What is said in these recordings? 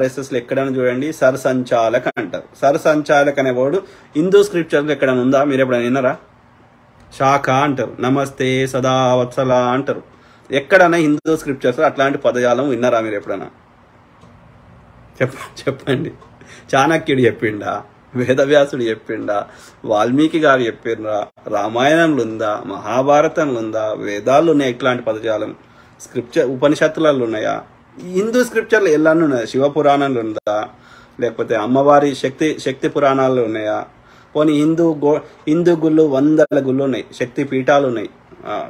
RSS లో ఎక్కడైనా చూడండి సర్ సంచాలక్ అంటారు. సర్ సంచాలక్ అనే వర్డ్ హిందూ స్క్రిప్చర్స్ ఎక్కడైనా ఉందా? మీరు ఎప్పుడైనా విన్నారా? శాఖ అంటారు, నమస్తే సదా వత్సల అంటారు. ఎక్కడైనా హిందూ స్క్రిప్చర్స్ అట్లాంటి పదజాలం విన్నారా మీరు ఎప్పుడైనా? చెప్పండి. చాణక్యుడు చెప్పిండా? వేదవ్యాసుడు చెప్పిండా? వాల్మీకి గారు చెప్పిండ్రా? రామాయణంలో ఉందా? మహాభారతంలో ఉందా? వేదాల్లో ఉన్నాయి ఇట్లాంటి పదజాలం? స్క్రిప్చర్ ఉపనిషత్తులలో ఉన్నాయా? హిందూ స్క్రిప్చర్లు ఎలానే ఉన్నాయా? శివపురాణంలో ఉందా? లేకపోతే అమ్మవారి శక్తి పురాణాల్లో ఉన్నాయా? పోనీ హిందూ గుళ్ళు 100 గుళ్ళు ఉన్నాయి, శక్తి పీఠాలు ఉన్నాయి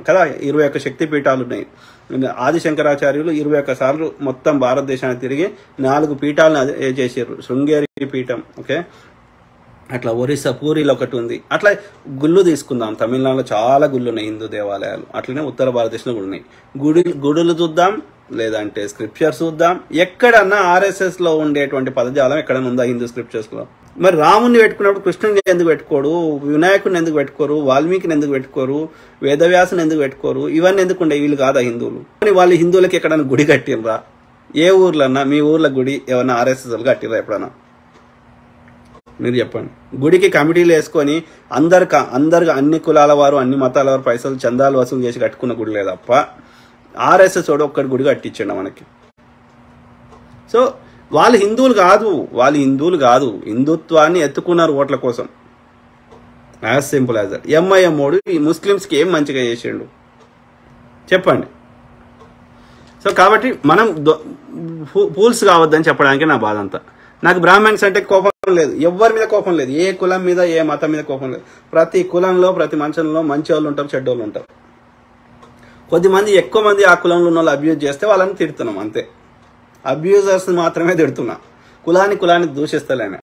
కదా, 21 శక్తి పీఠాలు ఉన్నాయి. ఆదిశంకరాచార్యులు 21 సార్లు మొత్తం భారతదేశాన్ని తిరిగి 4 పీఠాలను చేసారు. శృంగేరి పీఠం, ఓకే, అట్లా ఒరిస్సా పూరిలో ఒకటి ఉంది. అట్లా గుళ్ళు తీసుకుందాం. తమిళనాడులో చాలా గుళ్ళు ఉన్నాయి హిందూ దేవాలయాలు. అట్లనే ఉత్తర భారతదేశంలో కూడా ఉన్నాయి. గుడులు చూద్దాం, లేదంటే స్క్రిప్చర్స్ చూద్దాం. ఎక్కడన్నా ఆర్ఎస్ఎస్ లో ఉండేటువంటి పదజాలం ఎక్కడన్నా ఉందా హిందూ స్క్రిప్చర్స్ లో? మరి రాముని పెట్టుకున్నప్పుడు కృష్ణుని ఎందుకు పెట్టుకోరు? వినాయకుడిని ఎందుకు పెట్టుకోరు? వాల్మీకిని ఎందుకు పెట్టుకోరు? వేదవ్యాసుని ఎందుకు పెట్టుకోరు? ఇవన్నీ ఎందుకు ఉండే? వీళ్ళు కాదా హిందువులు? కానీ వాళ్ళు హిందువులకి ఎక్కడైనా గుడి కట్టినరా? ఏ ఊర్లన్నా మీ ఊర్లో గుడి ఏమన్నా ఆర్ఎస్ఎస్ వాళ్ళు కట్టినరా ఎప్పుడన్నా? మీరు చెప్పండి. గుడికి కమిటీలు వేసుకొని అందరికి అన్ని కులాల వారు అన్ని మతాల వారు పైసలు చందాలు వసూలు చేసి కట్టుకున్న గుడి లేదు తప్ప ఆర్ఎస్ఎస్ వాడు ఒక్కడి గుడి కట్టించండి మనకి. సో వాళ్ళు హిందువులు కాదు, హిందుత్వాన్ని ఎత్తుకున్నారు ఓట్ల కోసం. As simple as that. MIM mode ఈ ముస్లిమ్స్కి ఏం మంచిగా చేసిండు చెప్పండి. సో కాబట్టి మనం ఫూల్స్ కావద్దని చెప్పడానికి నా బాధ అంతా. నాకు బ్రాహ్మణ్స్ అంటే కోపం లేదు, ఎవరి మీద కోపం లేదు, ఏ కులం మీద ఏ మతం మీద కోపం లేదు. ప్రతి కులంలో ప్రతి మనుషుల్లో మంచి వాళ్ళు ఉంటారు, చెడ్డోళ్ళు ఉంటారు. కొద్దిమంది ఎక్కువ మంది ఆ కులంలో ఉన్న వాళ్ళు అబ్యూజ్ చేస్తే వాళ్ళని తిడుతున్నాం అంతే. అబ్యూజర్స్ మాత్రమే తిడుతున్నా, కులాన్ని దూషిస్తలేనే.